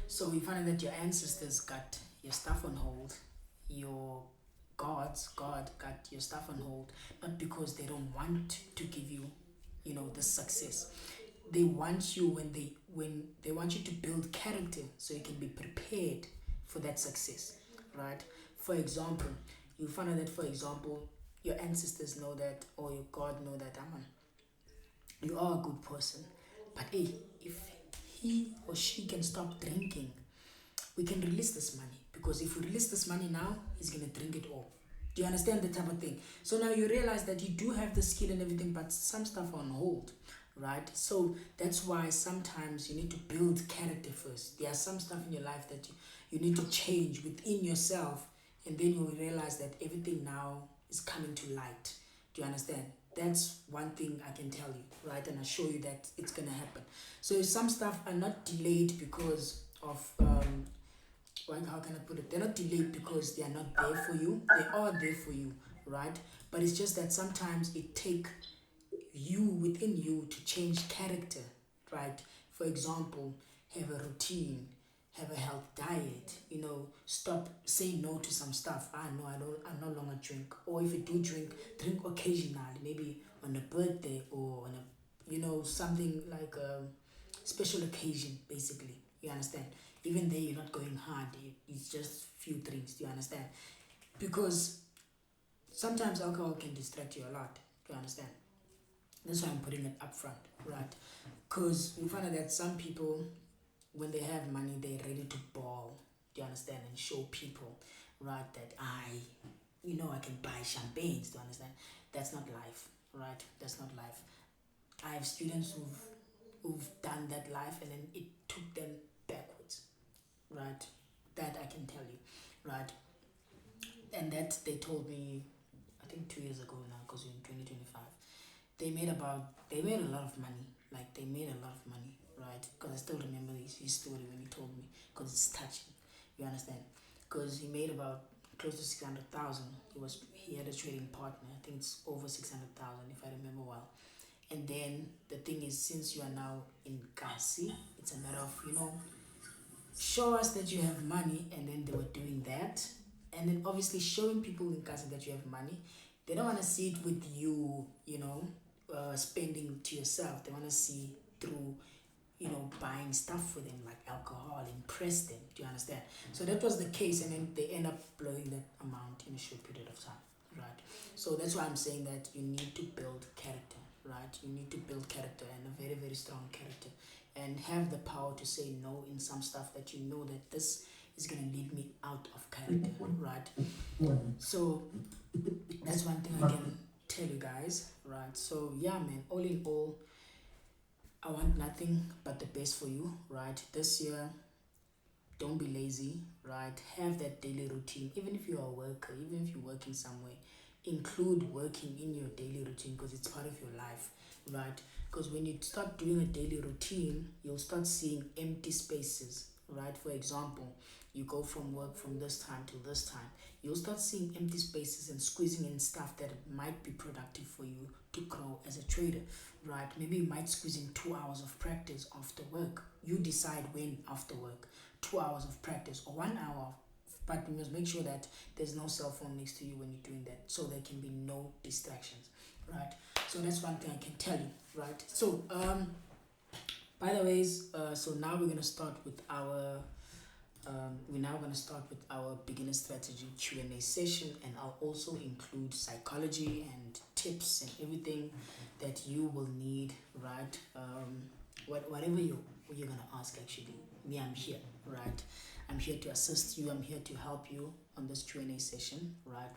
So you find that your ancestors got your stuff on hold, your God got your stuff on hold, not because they don't want to give you, the success. They want you when they want you to build character so you can be prepared for that success, right? For example, you find out that for example, your ancestors know that or your God know that you are a good person. But hey, if he or she can stop drinking, we can release this money. Because if we release this money now, he's gonna drink it all. Do you understand the type of thing? So now you realize that you do have the skill and everything, but some stuff are on hold, right? So that's why sometimes you need to build character first. There are some stuff in your life that you need to change within yourself, and then you will realize that everything now is coming to light. Do you understand? That's one thing I can tell you, right? And I show you that it's gonna happen. So some stuff are not delayed because of well, how can I put it? They're not delayed because they are not there for you. They are there for you, right? But it's just that sometimes it take you within you to change character, right? For example, have a routine, have a health diet, stop saying no to some stuff. No, I no longer drink. Or if you do drink, drink occasionally, maybe on a birthday or on a something like a special occasion, basically. You understand? Even there you're not going hard, it's just few drinks, do you understand? Because sometimes alcohol can distract you a lot, do you understand? That's why I'm putting it up front, right? Because we find out that some people, when they have money, they're ready to ball. Do you understand? And show people, right, that I can buy champagnes. Do you understand? That's not life, right? That's not life. I have students who've done that life, and then it took them backwards, right? That I can tell you, right? And that they told me, I think 2 years ago now, because we're in 2025. They made a lot of money. Like they made a lot of money, right? Because I still remember his story when he told me, because it's touching. You understand? Because he made about close to 600,000. He had a trading partner. I think it's over 600,000 if I remember well. And then the thing is, since you are now in Kasi, it's a matter of show us that you have money, and then they were doing that, and then obviously showing people in Kasi that you have money. They don't want to see it with you, spending to yourself. They want to see through buying stuff for them like alcohol, impress them. Do you understand? So that was the case, and then they end up blowing that amount in a short period of time, right? So that's why I'm saying that you need to build character, right? You need to build character, and a very, very strong character, and have the power to say no in some stuff that you know that this is gonna lead me out of character, right? So that's one thing I can tell you guys, right? So yeah, man. All in all, I want nothing but the best for you, right? This year, don't be lazy, right? Have that daily routine. Even if you're a worker, even if you're working somewhere, include working in your daily routine because it's part of your life, right? Because when you start doing a daily routine, you'll start seeing empty spaces, right? For example, you go from work from this time to this time, you'll start seeing empty spaces and squeezing in stuff that might be productive for you to grow as a trader, right? Maybe you might squeeze in 2 hours of practice after work. You decide when after work, 2 hours of practice or 1 hour. But you must make sure that there's no cell phone next to you when you're doing that, so there can be no distractions, right? So that's one thing I can tell you, right? So by the ways, so now we're gonna start with our we're now going to start with our beginner strategy Q&A session, and I'll also include psychology and tips and everything that you will need, right? Whatever you're going to ask, actually, me, I'm here, right? I'm here to assist you. I'm here to help you on this Q&A session, right?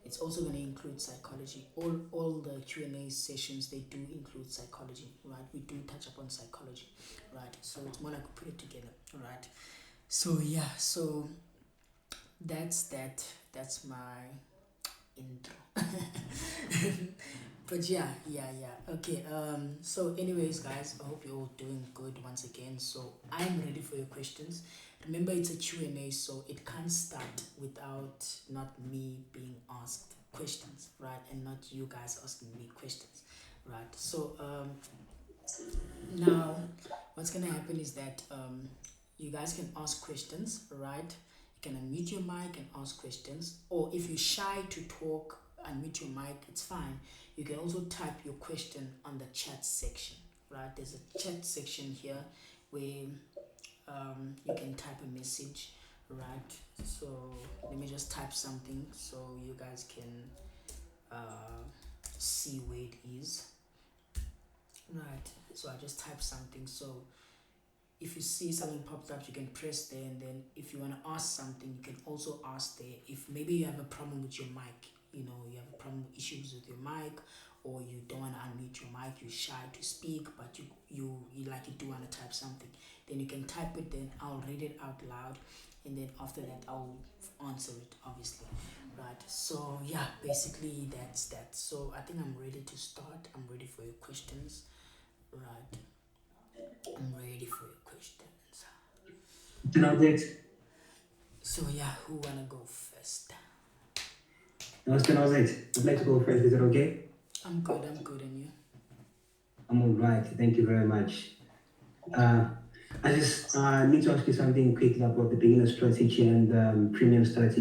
It's also going to include psychology. All the Q&A sessions, they do include psychology, right? We do touch upon psychology, right? So it's more like we put it together, right? So yeah, so that's that. That's my intro. But yeah. Okay. So, anyways, guys, I hope you're all doing good once again. So I'm ready for your questions. Remember, it's a Q&A, so it can't start without not me being asked questions, right? And not you guys asking me questions, right? So now, what's gonna happen is that you guys can ask questions, right? You can unmute your mic and ask questions, or if you're shy to talk, unmute your mic, it's fine. You can also type your question on the chat section, right? There's a chat section here where you can type a message, right? So let me just type something so you guys can uh, see where it is, right? So I just type something. So if you see something popped up, you can press there, and then if you want to ask something, you can also ask there. If maybe you have a problem with your mic, you know, you have a problem, issues with your mic, or you don't want to unmute your mic, you're shy to speak, but you like, you do want to type something, then you can type it, then I'll read it out loud, and then after that I'll answer it, obviously, right? So yeah, basically that's that. So I think I'm ready to start. I'm ready for your questions, right? I'm ready for your questions. So yeah, who wanna go first? No, it's been all right. I'd like to go first. Is it okay? I'm good, and you? I'm all right. Thank you very much. I just need to ask you something quickly about the beginner strategy and premium strategy.